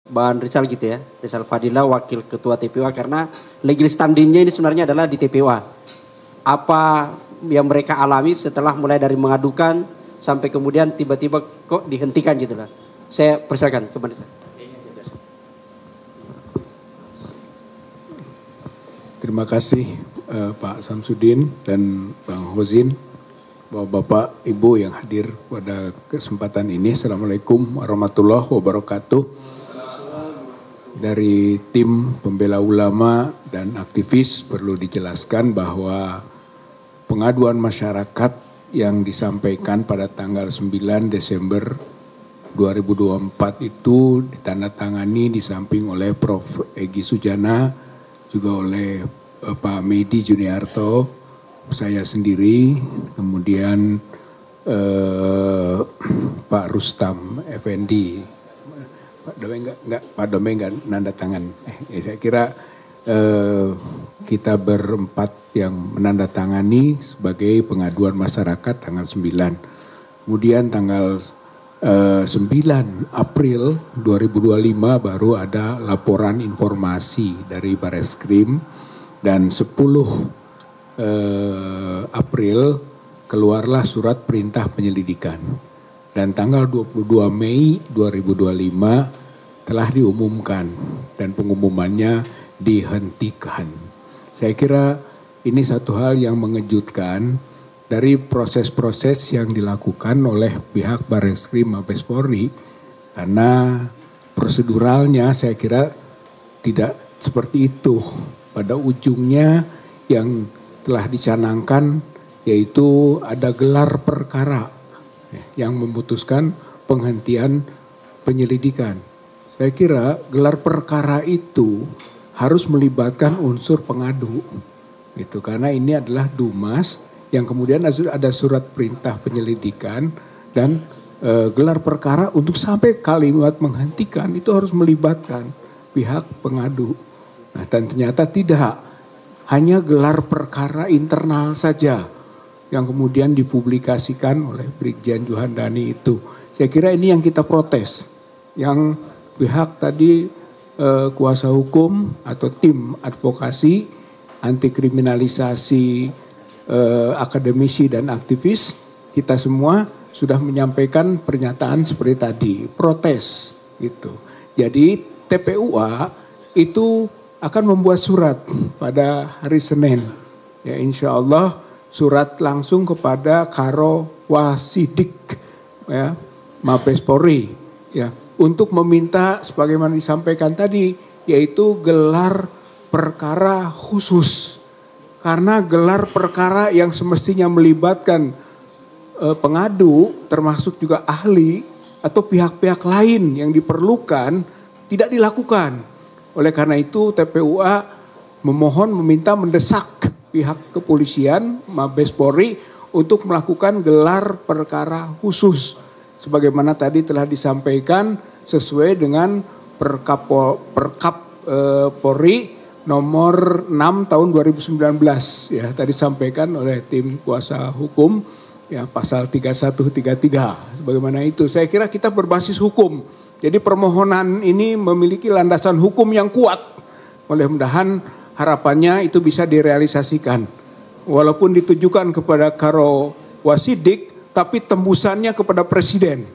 Bang Rizal gitu ya, Rizal Fadila Wakil Ketua TPUA, karena legal standingnya ini sebenarnya adalah di TPUA. Apa yang mereka alami setelah mulai dari mengadukan sampai kemudian tiba-tiba kok dihentikan gitu lah. Saya persilakan kembali. Terima kasih Pak Samsudin dan Bang Hozin, Bapak Ibu yang hadir pada kesempatan ini. Assalamualaikum warahmatullahi wabarakatuh. Dari tim pembela ulama dan aktivis perlu dijelaskan bahwa pengaduan masyarakat yang disampaikan pada tanggal 9 Desember 2024 itu ditandatangani di samping oleh Prof. Egy Sujana, juga oleh Pak Medi Juniarto, saya sendiri, kemudian Pak Rustam Effendi. Pak Domeng enggak nanda tangan. Saya kira kita berempat yang menandatangani sebagai pengaduan masyarakat tanggal 9. Kemudian tanggal 9 April 2025 baru ada laporan informasi dari Bareskrim, dan 10 April keluarlah surat perintah penyelidikan. Dan tanggal 22 Mei 2025 telah diumumkan dan pengumumannya dihentikan. Saya kira ini satu hal yang mengejutkan dari proses-proses yang dilakukan oleh pihak Bareskrim Mabes Polri, karena proseduralnya saya kira tidak seperti itu. Pada ujungnya yang telah dicanangkan yaitu ada gelar perkara yang memutuskan penghentian penyelidikan. Saya kira gelar perkara itu harus melibatkan unsur pengadu, gitu, karena ini adalah Dumas yang kemudian ada surat perintah penyelidikan, dan gelar perkara untuk sampai kalimat menghentikan itu harus melibatkan pihak pengadu. Nah, dan ternyata tidak, hanya gelar perkara internal saja yang kemudian dipublikasikan oleh Brigjen Juhandani itu. Saya kira ini yang kita protes, yang pihak tadi kuasa hukum atau tim advokasi anti kriminalisasi akademisi dan aktivis, kita semua sudah menyampaikan pernyataan seperti tadi, protes gitu. Jadi TPUA itu akan membuat surat pada hari Senin, ya insya Allah, surat langsung kepada Karo Wasidik, ya Mabes Polri, ya, untuk meminta sebagaimana disampaikan tadi, yaitu gelar perkara khusus. Karena gelar perkara yang semestinya melibatkan pengadu, termasuk juga ahli atau pihak-pihak lain yang diperlukan, tidak dilakukan. Oleh karena itu TPUA memohon, meminta, mendesak pihak kepolisian, Mabes Polri untuk melakukan gelar perkara khusus. Sebagaimana tadi telah disampaikan sesuai dengan Perkap Polri nomor 6 tahun 2019, ya tadi disampaikan oleh tim kuasa hukum, ya pasal 3133. Sebagaimana itu, saya kira kita berbasis hukum. Jadi permohonan ini memiliki landasan hukum yang kuat. Mudah-mudahan harapannya itu bisa direalisasikan. Walaupun ditujukan kepada Karo Wasidik, tapi tembusannya kepada Presiden,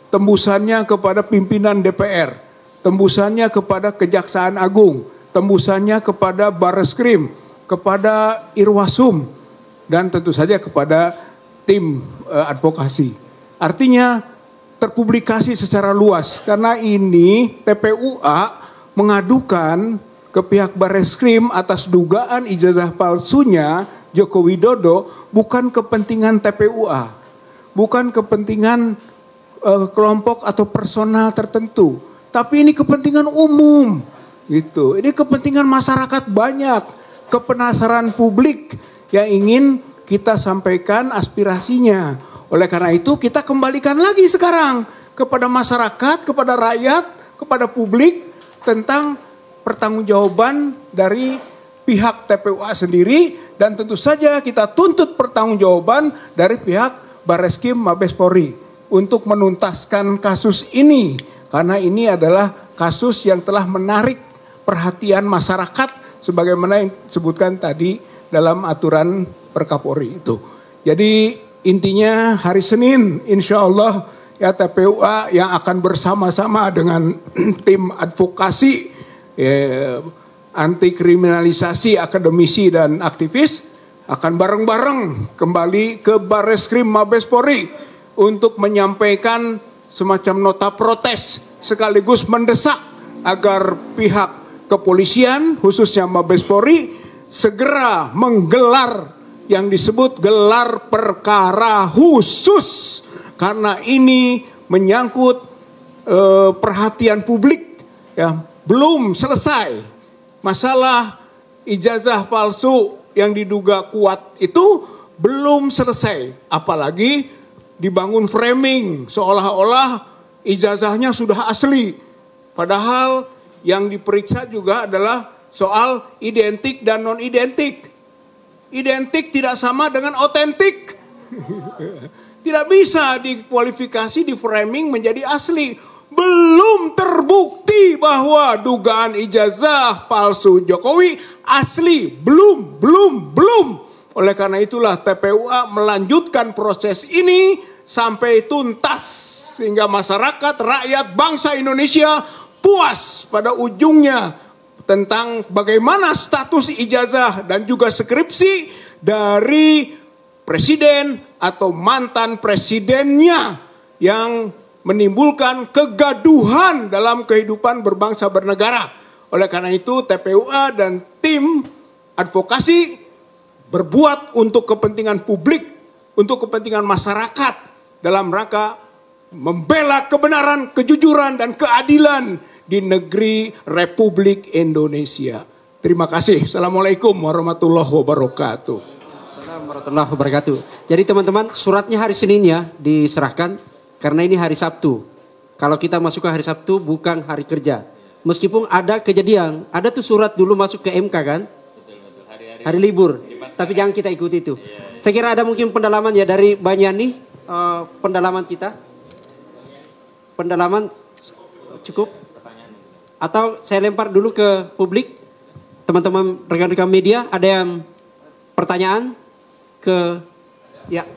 tembusannya kepada pimpinan DPR, tembusannya kepada Kejaksaan Agung, tembusannya kepada Bareskrim, kepada Irwasum, dan tentu saja kepada tim advokasi. Artinya terpublikasi secara luas, karena ini TPUA mengadukan ke pihak Bareskrim atas dugaan ijazah palsunya Joko Widodo, bukan kepentingan TPUA, bukan kepentingan kelompok atau personal tertentu, tapi ini kepentingan umum. Gitu. Ini kepentingan masyarakat banyak, kepenasaran publik yang ingin kita sampaikan aspirasinya. Oleh karena itu kita kembalikan lagi sekarang kepada masyarakat, kepada rakyat, kepada publik tentang pertanggungjawaban dari pihak TPUA sendiri, dan tentu saja kita tuntut pertanggungjawaban dari pihak Bareskrim Mabes Polri untuk menuntaskan kasus ini, karena ini adalah kasus yang telah menarik perhatian masyarakat sebagaimana yang disebutkan tadi dalam aturan Perkapolri itu. Jadi intinya hari Senin insya Allah ya TPUA yang akan bersama-sama dengan tim advokasi anti kriminalisasi akademisi dan aktivis akan bareng-bareng kembali ke Barreskrim Mabes Polri untuk menyampaikan semacam nota protes sekaligus mendesak agar pihak kepolisian khususnya Mabes Polri segera menggelar yang disebut gelar perkara khusus karena ini menyangkut perhatian publik ya, belum selesai masalah ijazah palsu yang diduga kuat itu belum selesai, apalagi dibangun framing seolah-olah ijazahnya sudah asli, padahal yang diperiksa juga adalah soal identik dan non identik. Identik tidak sama dengan otentik. Tidak bisa dikualifikasi, di framing menjadi asli. Belum terbukti bahwa dugaan ijazah palsu Jokowi asli. Belum. Oleh karena itulah TPUA melanjutkan proses ini sampai tuntas. Sehingga masyarakat, rakyat, bangsa Indonesia puas pada ujungnya tentang bagaimana status ijazah dan juga skripsi dari presiden atau mantan presidennya yang menimbulkan kegaduhan dalam kehidupan berbangsa bernegara. Oleh karena itu TPUA dan tim advokasi berbuat untuk kepentingan publik, untuk kepentingan masyarakat dalam rangka membela kebenaran, kejujuran dan keadilan di negeri Republik Indonesia. Terima kasih. Assalamualaikum warahmatullahi wabarakatuh. Assalamualaikum warahmatullahi wabarakatuh. Jadi teman-teman, suratnya hari Seninnya diserahkan karena ini hari Sabtu. Kalau kita masuk ke hari Sabtu bukan hari kerja. Meskipun ada kejadian, ada tuh surat dulu masuk ke MK kan? Hari libur. Tapi jangan kita ikuti itu. Saya kira ada mungkin pendalaman ya dari Banyani, pendalaman kita. Pendalaman cukup? Atau saya lempar dulu ke publik, teman-teman rekan-rekan media, ada yang pertanyaan ke ya